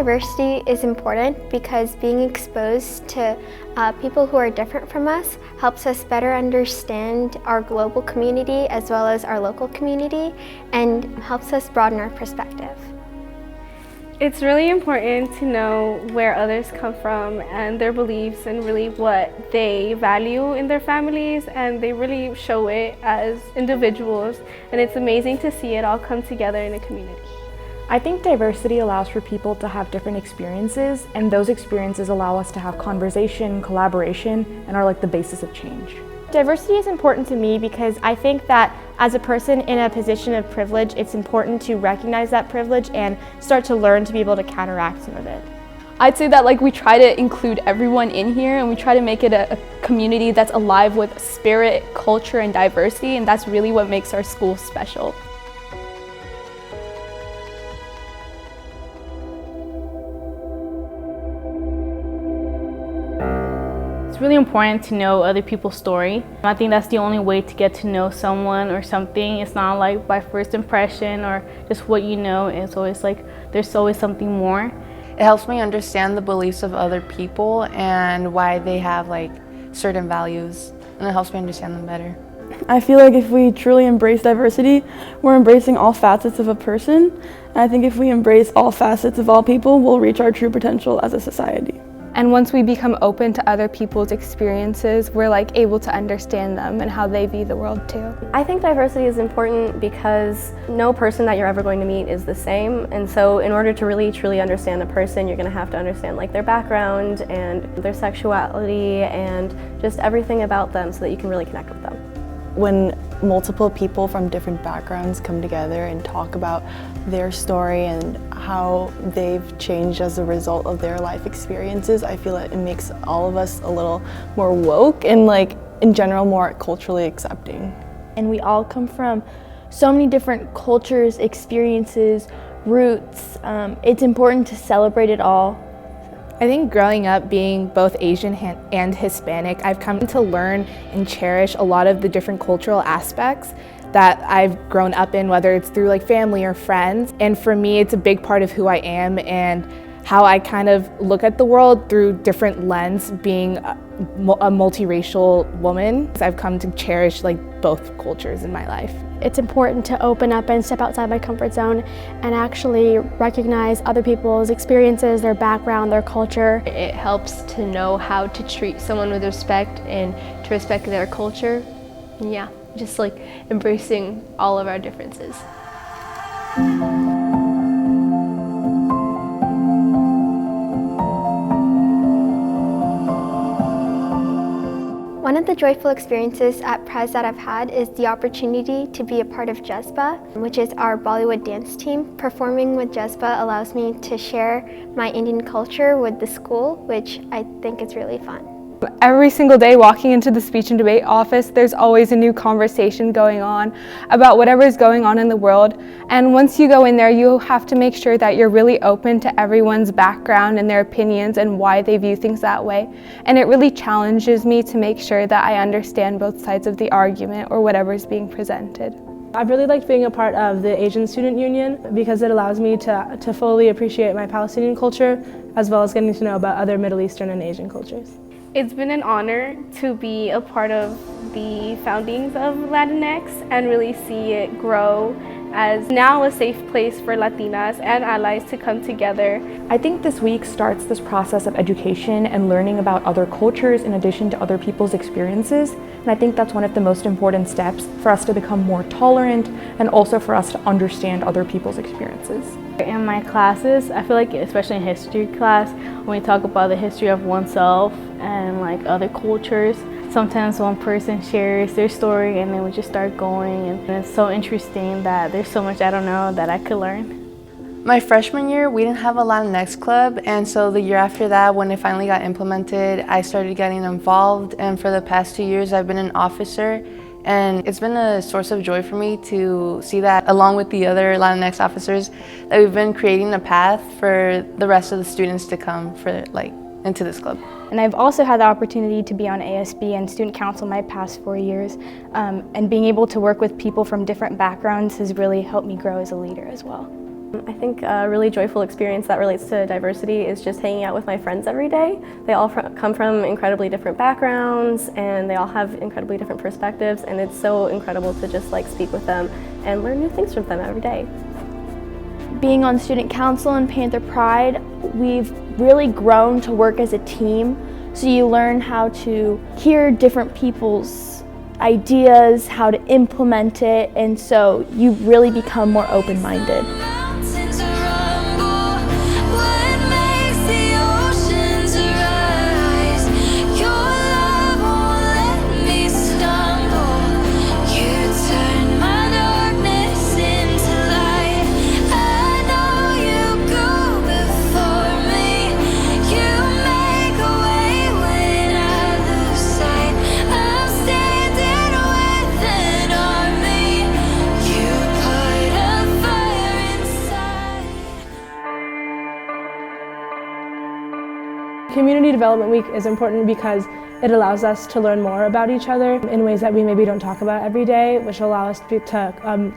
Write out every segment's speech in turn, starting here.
diversity is important because being exposed to people who are different from us helps us better understand our global community as well as our local community, and helps us broaden our perspective. It's really important to know where others come from and their beliefs and really what they value in their families, and they really show it as individuals, and it's amazing to see it all come together in a community. I think diversity allows for people to have different experiences, and those experiences allow us to have conversation, collaboration, and are like the basis of change. Diversity is important to me because I think that as a person in a position of privilege, it's important to recognize that privilege and start to learn to be able to counteract some of it. I'd say that we try to include everyone in here, and we try to make it a community that's alive with spirit, culture, and diversity, and that's really what makes our school special. It's really important to know other people's story. I think that's the only way to get to know someone or something. It's not like by first impression or just what you know. It's always like there's always something more. It helps me understand the beliefs of other people and why they have certain values, and it helps me understand them better. I feel like if we truly embrace diversity, we're embracing all facets of a person. And I think if we embrace all facets of all people, we'll reach our true potential as a society. And once we become open to other people's experiences, we're able to understand them and how they view the world too. I think diversity is important because no person that you're ever going to meet is the same. And so in order to really truly understand a person, you're going to have to understand their background and their sexuality and just everything about them so that you can really connect with them. When multiple people from different backgrounds come together and talk about their story and how they've changed as a result of their life experiences, I feel it makes all of us a little more woke and in general more culturally accepting. And we all come from so many different cultures, experiences, roots. It's important to celebrate it all. I think growing up being both Asian and Hispanic, I've come to learn and cherish a lot of the different cultural aspects that I've grown up in, whether it's through family or friends. And for me, it's a big part of who I am and how I kind of look at the world through different lens, being a multiracial woman. I've come to cherish both cultures in my life. It's important to open up and step outside my comfort zone and actually recognize other people's experiences, their background, their culture. It helps to know how to treat someone with respect and to respect their culture. Yeah, just embracing all of our differences. One of the joyful experiences at Prez that I've had is the opportunity to be a part of Jazba, which is our Bollywood dance team. Performing with Jazba allows me to share my Indian culture with the school, which I think is really fun. Every single day walking into the speech and debate office, there's always a new conversation going on about whatever is going on in the world. And once you go in there, you have to make sure that you're really open to everyone's background and their opinions and why they view things that way. And it really challenges me to make sure that I understand both sides of the argument or whatever is being presented. I've really liked being a part of the Asian Student Union because it allows me to fully appreciate my Palestinian culture as well as getting to know about other Middle Eastern and Asian cultures. It's been an honor to be a part of the foundings of Latinx and really see it grow as now a safe place for Latinas and allies to come together. I think this week starts this process of education and learning about other cultures in addition to other people's experiences. And I think that's one of the most important steps for us to become more tolerant and also for us to understand other people's experiences. In my classes, I feel especially in history class, when we talk about the history of oneself and other cultures, sometimes one person shares their story and then we just start going, and it's so interesting that there's so much I don't know that I could learn. My freshman year, we didn't have a Latinx club, and so the year after that, when it finally got implemented, I started getting involved, and for the past 2 years, I've been an officer, and it's been a source of joy for me to see that, along with the other Latinx officers, that we've been creating a path for the rest of the students to come into this club. And I've also had the opportunity to be on ASB and student council my past 4 years, and being able to work with people from different backgrounds has really helped me grow as a leader as well. I think a really joyful experience that relates to diversity is just hanging out with my friends every day. They all come from incredibly different backgrounds and they all have incredibly different perspectives, and it's so incredible to just like speak with them and learn new things from them every day. Being on student council and Panther Pride, we've really grown to work as a team. So you learn how to hear different people's ideas, how to implement it, and so you really become more open-minded. Community Development Week is important because it allows us to learn more about each other in ways that we maybe don't talk about every day, which allow us to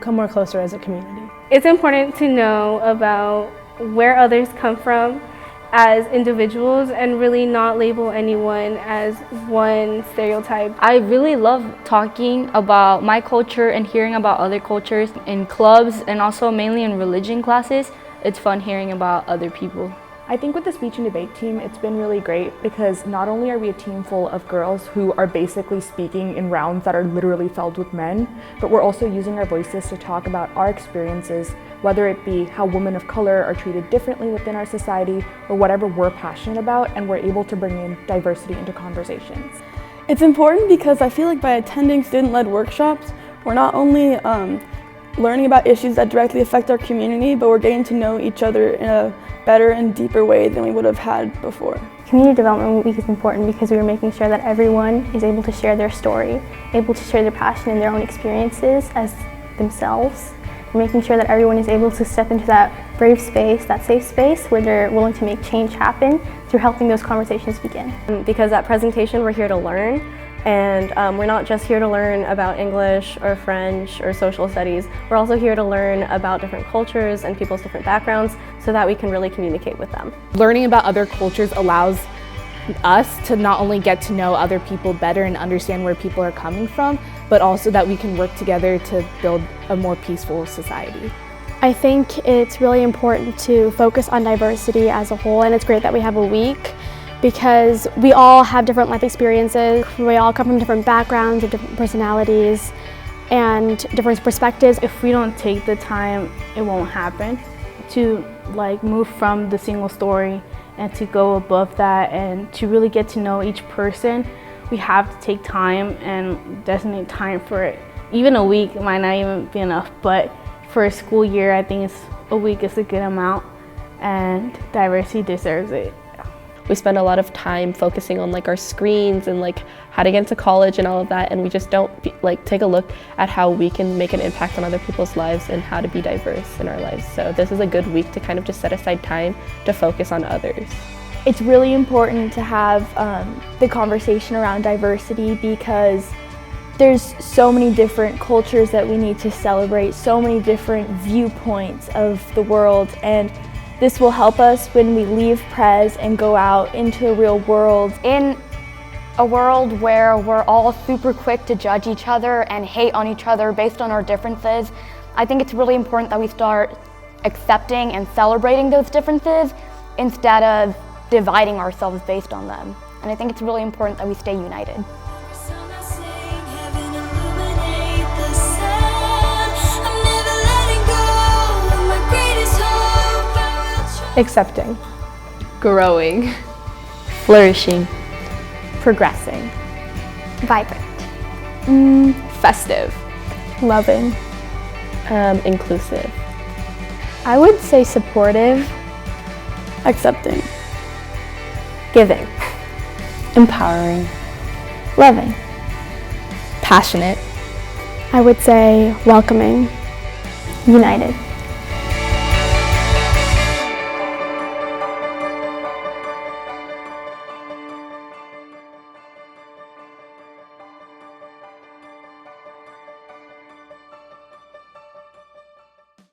come more closer as a community. It's important to know about where others come from as individuals and really not label anyone as one stereotype. I really love talking about my culture and hearing about other cultures in clubs and also mainly in religion classes. It's fun hearing about other people. I think with the speech and debate team, it's been really great because not only are we a team full of girls who are basically speaking in rounds that are literally filled with men, but we're also using our voices to talk about our experiences, whether it be how women of color are treated differently within our society or whatever we're passionate about, and we're able to bring in diversity into conversations. It's important because I feel like by attending student-led workshops, we're not only learning about issues that directly affect our community, but we're getting to know each other in a better and deeper way than we would have had before. Community Development Week is important because we are making sure that everyone is able to share their story, able to share their passion and their own experiences as themselves. We're making sure that everyone is able to step into that brave space, that safe space where they're willing to make change happen through helping those conversations begin. Because at presentation we're here to learn, and we're not just here to learn about English or French or social studies. We're also here to learn about different cultures and people's different backgrounds so that we can really communicate with them. Learning about other cultures allows us to not only get to know other people better and understand where people are coming from, but also that we can work together to build a more peaceful society. I think it's really important to focus on diversity as a whole, and it's great that we have a week because we all have different life experiences. We all come from different backgrounds and different personalities and different perspectives. If we don't take the time, it won't happen. To move from the single story and to go above that and to really get to know each person, we have to take time and designate time for it. Even a week might not even be enough, but for a school year, I think a week is a good amount, and diversity deserves it. We spend a lot of time focusing on our screens and how to get into college and all of that, and we just don't take a look at how we can make an impact on other people's lives and how to be diverse in our lives. So this is a good week to kind of just set aside time to focus on others. It's really important to have the conversation around diversity because there's so many different cultures that we need to celebrate, so many different viewpoints of the world, and this will help us when we leave Prez and go out into the real world. In a world where we're all super quick to judge each other and hate on each other based on our differences, I think it's really important that we start accepting and celebrating those differences instead of dividing ourselves based on them. And I think it's really important that we stay united. Accepting. Growing. Flourishing. Progressing. Vibrant. Festive. Loving. Inclusive. I would say supportive. Accepting. Giving. Empowering. Loving. Passionate. I would say welcoming. United.